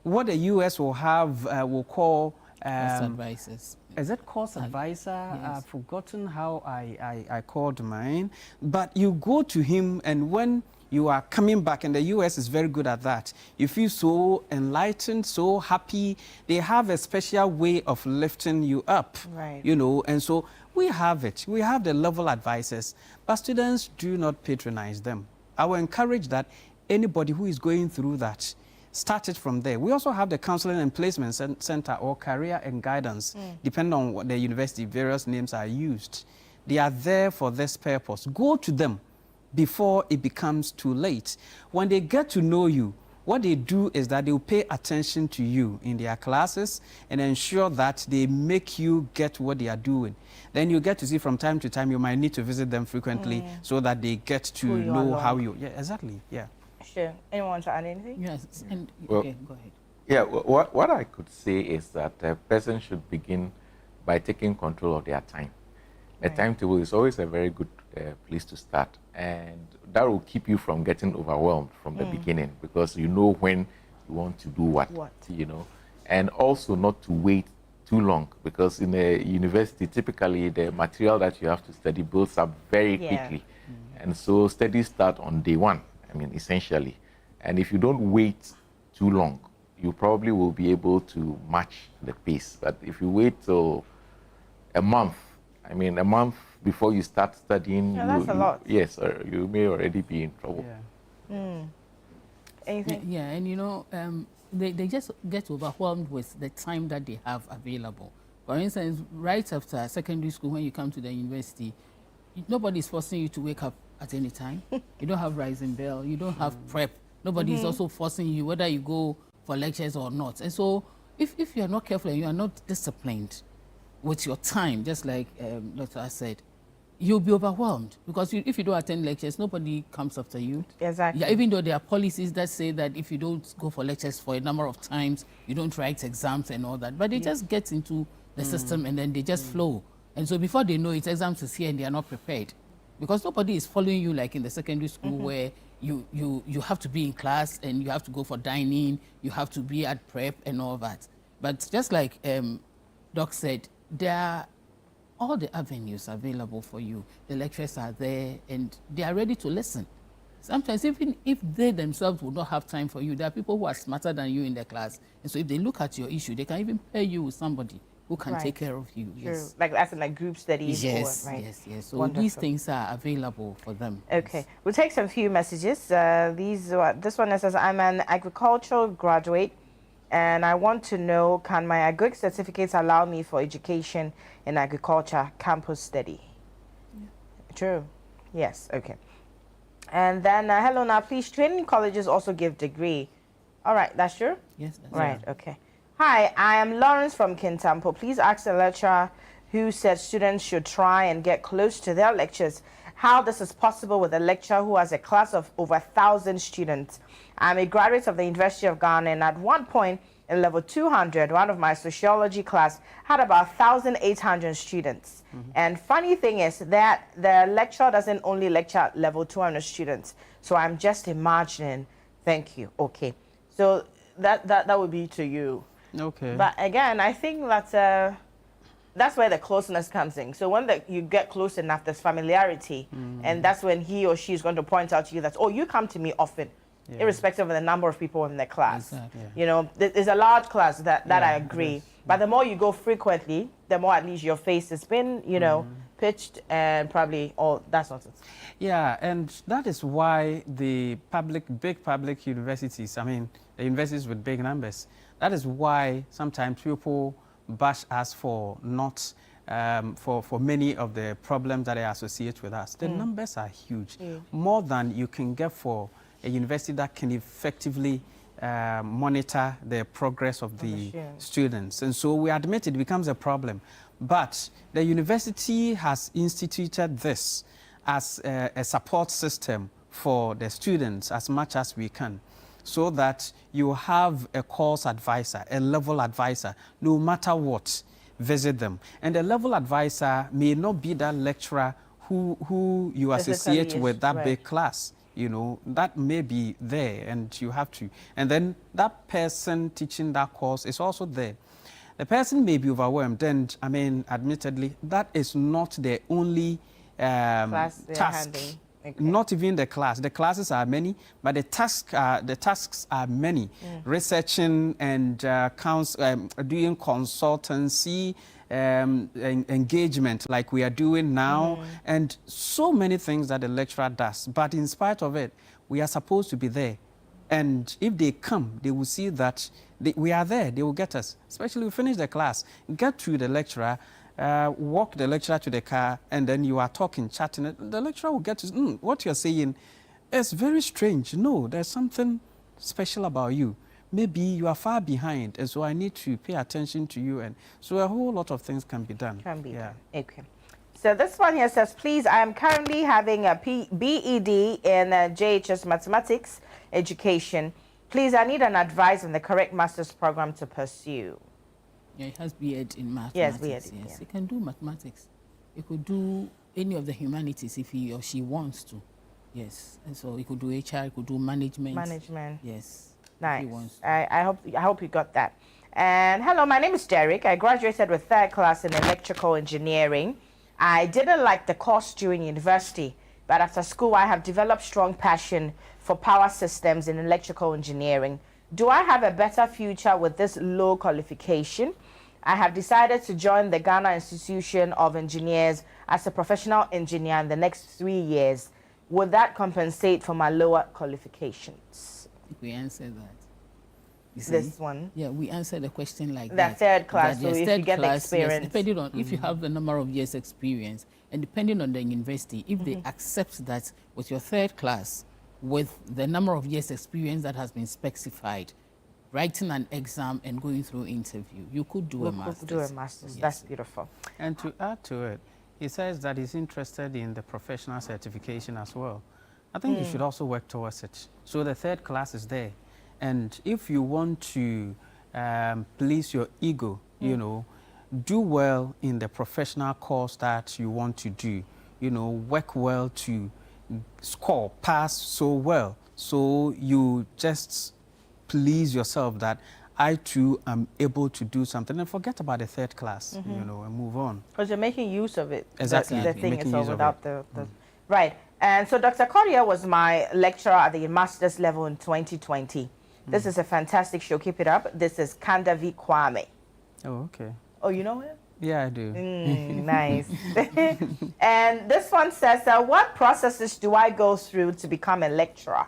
What the US will have, will call... course advisors. Is it course advisor? Yes. I've forgotten how I called mine. But you go to him, and when you are coming back, and the US is very good at that, you feel so enlightened, so happy. They have a special way of lifting you up, you know, and so we have it. We have the level advisors, but students do not patronize them. I will encourage that anybody who is going through that, start it from there. We also have the Counseling and Placement Center or Career and Guidance, depending on what the university, various names are used. They are there for this purpose. Go to them before it becomes too late. When they get to know you, what they do is that they will pay attention to you in their classes and ensure that they make you get what they are doing. Then you get to see from time to time, you might need to visit them frequently so that they get to know how you... Yeah, exactly, yeah. Sure. Anyone want to add anything? Yes. And, okay, go ahead. Yeah, what I could say is that a person should begin by taking control of their time. A timetable is always a very good place to start, and that will keep you from getting overwhelmed from the beginning because you know when you want to do what, you know, and also not to wait too long because in a university, typically the material that you have to study builds up very quickly, and so studies start on day one. I mean, essentially. And if you don't wait too long, you probably will be able to match the pace. But if you wait till a month, I mean, a month before you start studying, that's a lot. Yes, you may already be in trouble. Anything? Yeah, and you know, they just get overwhelmed with the time that they have available. For instance, right after secondary school, when you come to the university, nobody's forcing you to wake up at any time. You don't have rising bell. You don't have prep. Nobody is also forcing you whether you go for lectures or not. And so if you are not careful and you are not disciplined with your time, just like Dr. said, you'll be overwhelmed because if you don't attend lectures, nobody comes after you. Exactly. Yeah, even though there are policies that say that if you don't go for lectures for a number of times, you don't write exams and all that. But they just get into the system and then they just flow. And so before they know it, exams is here and they are not prepared. Because nobody is following you like in the secondary school where you have to be in class and you have to go for dining, you have to be at prep and all that. But just like Doc said, there are all the avenues available for you. The lecturers are there and they are ready to listen. Sometimes even if they themselves will not have time for you, there are people who are smarter than you in the class. And so if they look at your issue, they can even pair you with somebody who can take care of you. True. Yes. Like that's in like group studies. Yes, or, right? yes. So Wonderful. these things are available for them. Okay, we'll take some few messages. This one says, I'm an agricultural graduate and I want to know, can my agric certificates allow me for education in agriculture campus study? Yeah. True. Yes. Okay. And then, hello now, please, training colleges also give degree. All right, that's true? Yes, that's right. Okay. Hi, I am Lawrence from Kintampo. Please ask the lecturer who said students should try and get close to their lectures how this is possible with a lecturer who has a class of over 1,000 students. I'm a graduate of the University of Ghana, and at one point in level 200, one of my sociology class had about 1,800 students. And funny thing is that the lecturer doesn't only lecture at level 200 students. So I'm just imagining. Thank you. Okay. So that would be to you. Okay. But again, I think that's where the closeness comes in. So when you get close enough, there's familiarity, and that's when he or she is going to point out to you that, oh, you come to me often, irrespective of the number of people in the class. Exactly. You know, there's a large class that I agree. But the more you go frequently, the more at least your face has been, you know, pitched and probably all that nonsense. Yeah, and that is why the big public universities, I mean, the universities with big numbers, that is why sometimes people bash us for not, for many of the problems that are associated with us. The numbers are huge, more than you can get for a university that can effectively monitor the progress of the students. And so we admit it becomes a problem. But the university has instituted this as a support system for the students as much as we can, so that you have a course advisor, a level advisor, no matter what, visit them. And the level advisor may not be that lecturer who you associate with that big class. You know, that may be there and you have to. And then that person teaching that course is also there. The person may be overwhelmed, and I mean, admittedly, that is not the only task. Okay. Not even the class. The classes are many, but the tasks are many. Researching and doing consultancy, engagement like we are doing now, and so many things that the lecturer does. But in spite of it, we are supposed to be there. And if they come, they will see that we are there. They will get us. Especially we finish the class, get to the lecturer, walk the lecturer to the car, and then you are talking, chatting. The lecturer will get to, what you're saying is very strange. No, there's something special about you. Maybe you are far behind, and so I need to pay attention to you. And so a whole lot of things can be done. Can be done. Okay. So this one here says, please, I am currently having a BEd in JHS Mathematics Education. Please, I need an advice on the correct master's program to pursue. Yeah, it has BEd in mathematics. Yes, BEd. Yes, it can do mathematics. It could do any of the humanities if he or she wants to. Yes, and so it could do HR, it could do management. Management. Yes. Nice. I hope you got that. And hello, my name is Derek. I graduated with 3rd class in electrical engineering. I didn't like the course during university, but after school I have developed strong passion for power systems in electrical engineering. Do I have a better future with this low qualification? I have decided to join the Ghana Institution of Engineers as a professional engineer in the next 3 years. Would that compensate for my lower qualifications? I think we answered that. You see? This one? Yeah, we answered the question like that. That 3rd class, that, so yes, if you get the class, experience. Yes, depending on if you have the number of years experience, and depending on the university, if they accept that with your 3rd class, with the number of years experience that has been specified, writing an exam and going through interview, you could do a master's. Do a master's. Yes. That's beautiful. And to add to it, he says that he's interested in the professional certification as well. I think you should also work towards it. So the third class is there. And if you want to please your ego, you know, do well in the professional course that you want to do. You know, work well to score, pass so well. So you just please yourself that I too am able to do something, and forget about the third class, you know, and move on. Because you're making use of it. Exactly. The thing is all without the right. And so Dr. Cordia was my lecturer at the master's level in 2020. This is a fantastic show. Keep it up. This is Kandavi Kwame. Oh, okay. Oh, you know him? Yeah, I do. Nice. And this one says, what processes do I go through to become a lecturer?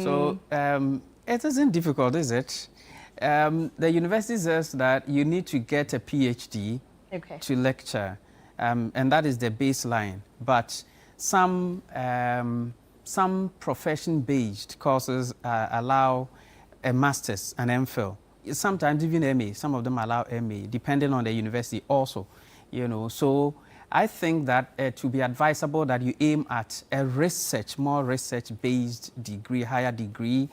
So it isn't difficult, is it? The university says that you need to get a PhD to lecture, and that is the baseline. But some profession-based courses allow a master's and MPhil. Sometimes even MA. Some of them allow MA, depending on the university also. You know, so I think that it would be advisable that you aim at a more research-based degree, higher degree,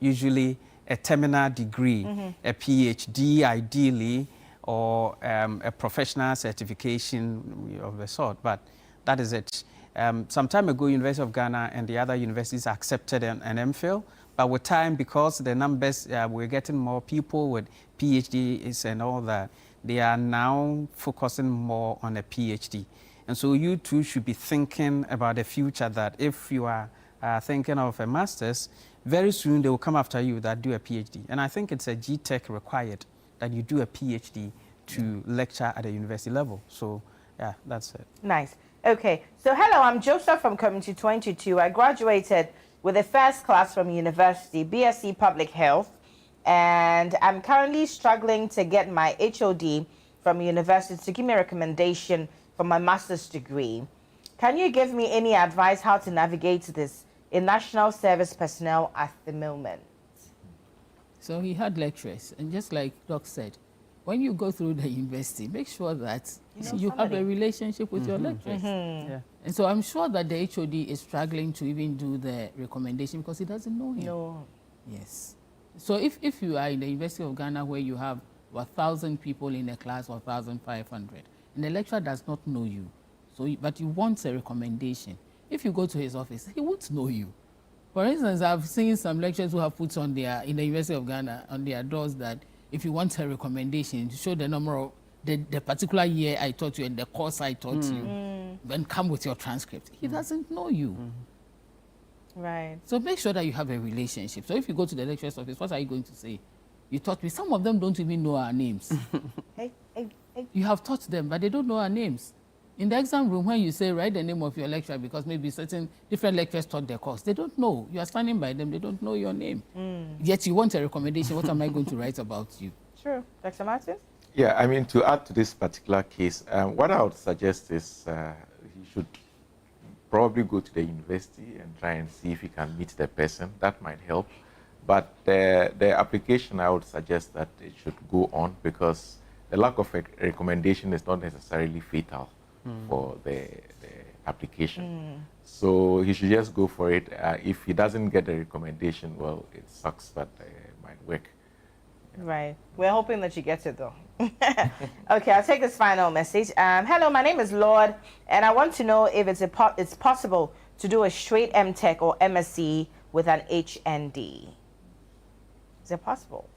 usually a terminal degree, a PhD ideally, or a professional certification of the sort. But that is it. Some time ago, University of Ghana and the other universities accepted an MPhil, but with time, because the numbers, we're getting more people with PhDs and all that, they are now focusing more on a PhD. And so you too should be thinking about the future, that if you are thinking of a master's, very soon they will come after you that do a PhD. And I think it's a GTech required that you do a PhD to lecture at a university level. So yeah, that's it. Nice. Okay. So hello, I'm Joseph from Community 22. I graduated with a first class from university, BSc Public Health, and I'm currently struggling to get my HOD from university to give me a recommendation for my master's degree. Can you give me any advice how to navigate this in national service personnel at the moment? So he had lecturers, and just like Doc said, when you go through the university, make sure that you have a relationship with your lecturers. Yeah. And so I'm sure that the HOD is struggling to even do the recommendation because he doesn't know him. No. Yes. So if you are in the University of Ghana where you have 1,000 people in a class or 1,500, and the lecturer does not know you, but you want a recommendation, if you go to his office, he won't know you. For instance, I've seen some lecturers who have put in the University of Ghana on their doors that if you want a recommendation, to show the number of the particular year I taught you and the course I taught you, then come with your transcript. He doesn't know you. Right. So make sure that you have a relationship. So if you go to the lecturer's office, what are you going to say? You taught me. Some of them don't even know our names. Hey. You have taught them, but they don't know our names. In the exam room, when you say write the name of your lecturer, because maybe different lecturers taught their course, they don't know. You are standing by them, they don't know your name. Yet you want a recommendation. What am I going to write about you? True. Dr. Martin? Yeah, I mean, to add to this particular case, what I would suggest is he should probably go to the university and try and see if he can meet the person. That might help. But the application, I would suggest that it should go on, because the lack of a recommendation is not necessarily fatal for the application. So he should just go for it. If he doesn't get a recommendation, well, it sucks, but it might work. Right. We're hoping that you get it, though. Okay, I'll take this final message. Hello, my name is Lord, and I want to know if it's possible to do a straight MTech or MSc with an HND. Is it possible?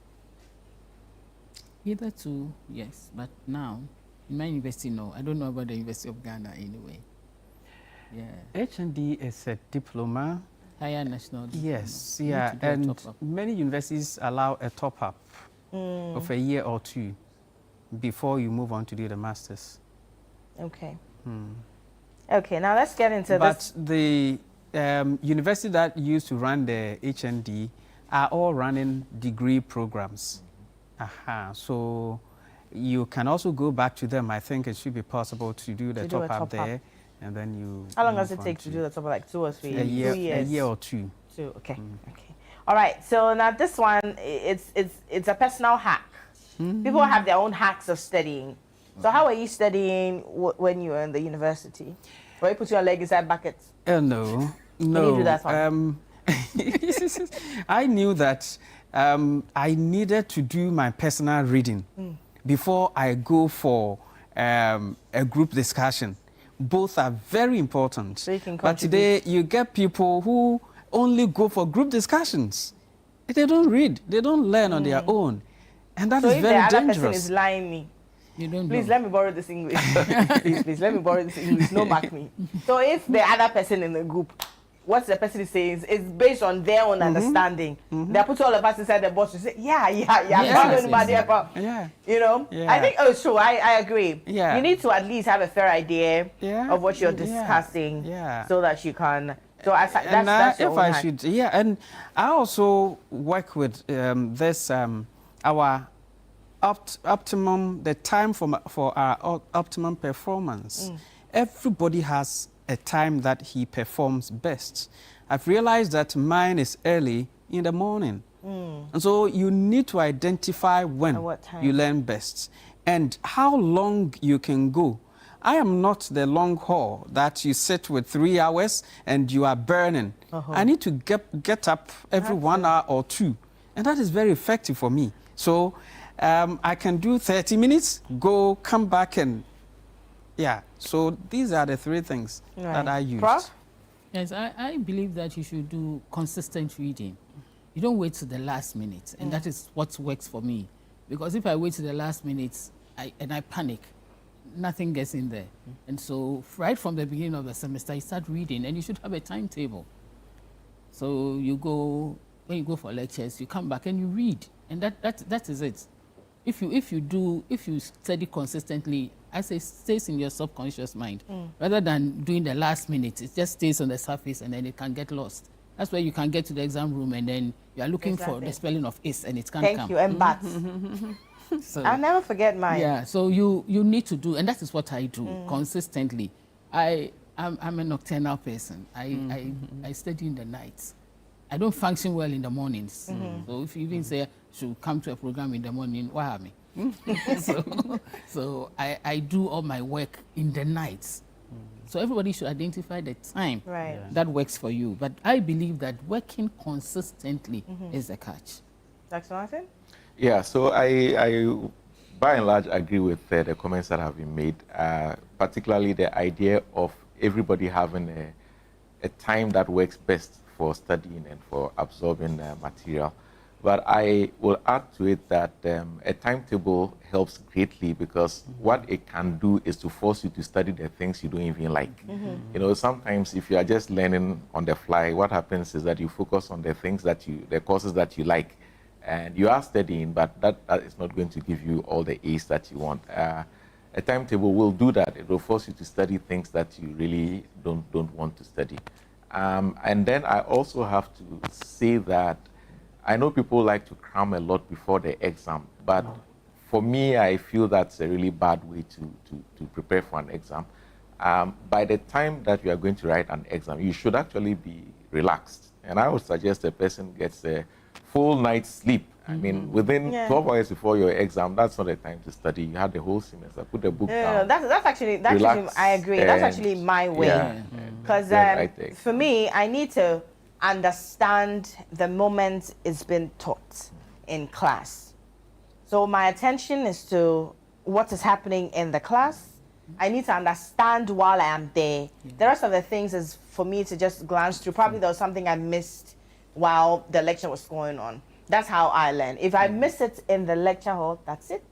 Either two, yes. But now, in my university, no. I don't know about the University of Ghana anyway. Yeah. HND is a diploma. Higher national diploma. Yes, yeah. And many universities allow a top-up of a year or two before you move on to do the master's. Okay. Okay, now let's get into this. But the university that used to run the HND are all running degree programs. So you can also go back to them. I think it should be possible to do the top-up there, and then you... How long does it take to do the top-up? Like 2 or 3 years? 2 years. A year or two. Okay. Okay. All right. So now this one, it's a personal hack. People have their own hacks of studying. So how are you studying when you were in the university? Were you put your leg inside buckets? No. Can you do that one? I knew that I needed to do my personal reading before I go for a group discussion. Both are very important. So you can but today, you get people who only go for group discussions. They don't read. They don't learn on their own. And that is very dangerous. So if the other person is lying me, you don't please know. Let me borrow this English. please, let me borrow this English. No mark me. So if the other person in the group, what the person is saying is based on their own understanding. They put all of us inside the box to say, yeah. You know? Yeah. I think, sure, I agree. Yeah. You need to at least have a fair idea of what you're discussing so that you can. So that's your own hack. And I also work with our optimum, the time for our optimum performance. Everybody has a time that he performs best. I've realized that mine is early in the morning. And so you need to identify when you learn best and how long you can go. I am not the long haul that you sit with 3 hours and you are burning. I need to get up every 1 hour or 2. And that is very effective for me. So I can do 30 minutes, go, come back and so these are the 3 things that I use. Prof? Yes, I believe that you should do consistent reading. You don't wait to the last minute, and that is what works for me. Because if I wait to the last minute and I panic, nothing gets in there. And so right from the beginning of the semester, you start reading, and you should have a timetable. So when you go for lectures, you come back and you read, and that is it. If you study consistently, I say stays in your subconscious mind rather than doing the last minute. It just stays on the surface and then it can get lost. That's where you can get to the exam room and then you are looking for the spelling of is and it can't come. Thank you, and but. So, I'll never forget mine. Yeah, so you need to do, and that is what I do consistently. I'm a nocturnal person. I study in the nights. I don't function well in the mornings. So if you even say I should come to a program in the morning, why me? so I do all my work in the nights. So everybody should identify the time that works for you. But I believe that working consistently is the catch. Dr. Martin? Yeah, so I by and large agree with the comments that have been made, particularly the idea of everybody having a time that works best for studying and for absorbing material. But I will add to it that a timetable helps greatly because what it can do is to force you to study the things you don't even like. You know, sometimes if you are just learning on the fly, what happens is that you focus on the things the courses that you like, and you are studying, but that is not going to give you all the A's that you want. A timetable will do that. It will force you to study things that you really don't want to study. And then I also have to say that I know people like to cram a lot before the exam, but for me, I feel that's a really bad way to prepare for an exam. By the time that you are going to write an exam, you should actually be relaxed. And I would suggest a person gets a full night's sleep. I mean, within 12 hours before your exam, that's not the time to study. You had the whole semester. Put the book down. That's actually, I agree. That's actually my way. Because for me, I need to understand the moment it's been taught in class. So my attention is to what is happening in the class. I need to understand while I am there. The rest of the things is for me to just glance through. Probably there was something I missed while the lecture was going on. That's how I learn. If I miss it in the lecture hall, that's it.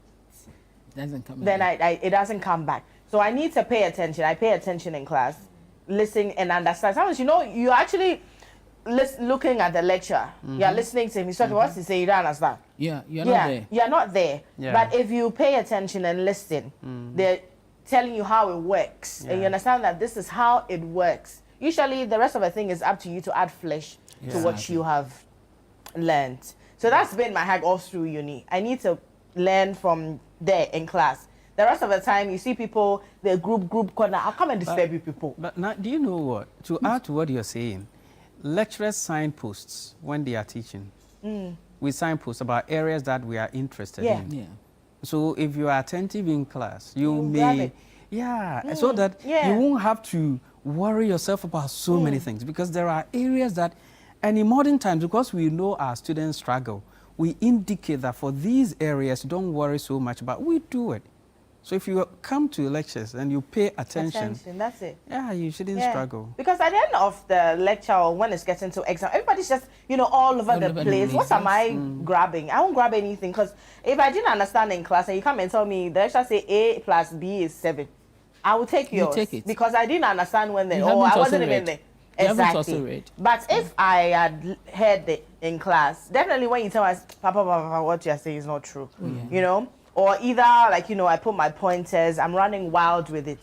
Doesn't come then back. it doesn't come back. So I need to pay attention. I pay attention in class, listen and understand. Sometimes, you're actually looking at the lecturer. You're listening to him. He's talking what he say. You don't understand. Yeah, you're not there. You're not there. Yeah. But if you pay attention and listen, they're telling you how it works, and you understand that this is how it works. Usually, the rest of the thing is up to you to add flesh to what you have learned. So that's been my hack all through uni. I need to learn from there in class. The rest of the time, you see people, the group corner. I'll come and disturb you people. But now, do you know what? To add to what you're saying, lecturers signposts when they are teaching. We signpost about areas that we are interested in. So if you are attentive in class, you grab may, it. so that Yeah. you won't have to worry yourself about so many things, because there are areas that, and in modern times, because we know our students struggle, we indicate that for these areas, don't worry so much about, we do it. So if you come to lectures and you pay attention, that's it. Yeah, you shouldn't struggle. Because at the end of the lecture or when it's getting to exam, everybody's just, all over the place. What am I grabbing? I won't grab anything, because if I didn't understand in class and you come and tell me the lecturer say A plus B is 7, I will take yours. You take it. Because I didn't understand when they, I wasn't even there. Exactly. But if I had heard it in class, definitely when you tell us, Papa, what you're saying is not true, or either I put my pointers, I'm running wild with it.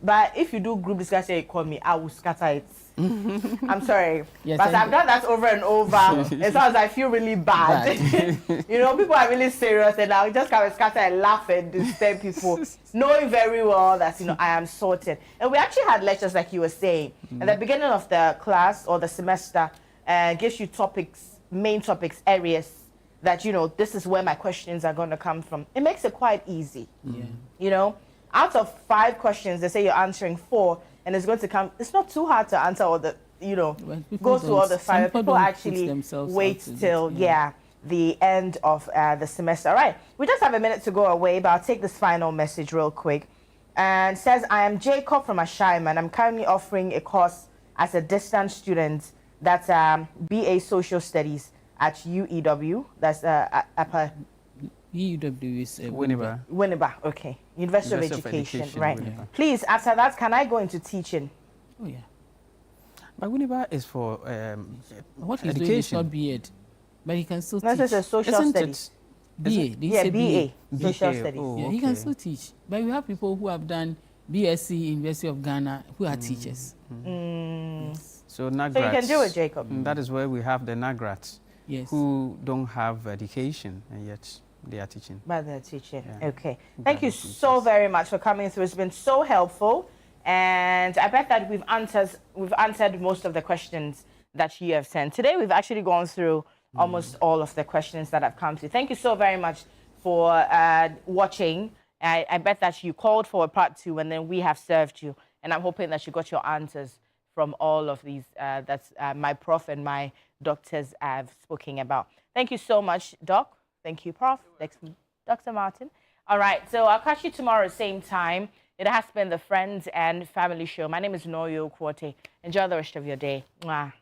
But if you do group discussion, you call me, I will scatter it. I'm sorry, yes, but I've done that over and over. As long as I feel really bad, people are really serious, and I'll just come and scatter and laugh and disturb people, knowing very well that I am sorted. And we actually had lectures like you were saying at the beginning of the class or the semester, gives you main topics, areas that this is where my questions are going to come from. It makes it quite easy. Out of 5 questions, they say you're answering 4, and it's going to come. It's not too hard to answer all the, go through all the 5. People actually wait till the end of the semester. All right, we just have a minute to go away, but I'll take this final message real quick. And says, I am Jacob from Ashaiman. I'm currently offering a course as a distance student. That's BA Social Studies at UEW. That's UEW is Winneba. Winneba, okay. University of Education, right. Winneba. Please, after that, can I go into teaching? Oh, yeah. But Winneba is for what he's education. doing is not BEd, but he can still teach. This is a social studies. BA. BA. Social studies. Oh, yeah, he can still teach. But we have people who have done BSc University of Ghana who are teachers. Yes. So NAGRATs. So you can do it, Jacob. That is where we have the NAGRATs, who don't have education and yet they are teaching. But they're teaching. Yeah. Okay. Thank you so very much for coming through. It's been so helpful, and I bet that we've answered most of the questions that you have sent. Today we've actually gone through almost all of the questions that have come through. Thank you so very much for watching. I bet that you called for a part 2, and then we have served you, and I'm hoping that you got your answers from all of these that my prof and my doctors have spoken about. Thank you so much, Doc. Thank you, Prof. Dr. Martin. All right, so I'll catch you tomorrow, same time. It has been the Friends and Family Show. My name is Noyo Kwote. Enjoy the rest of your day. Mwah.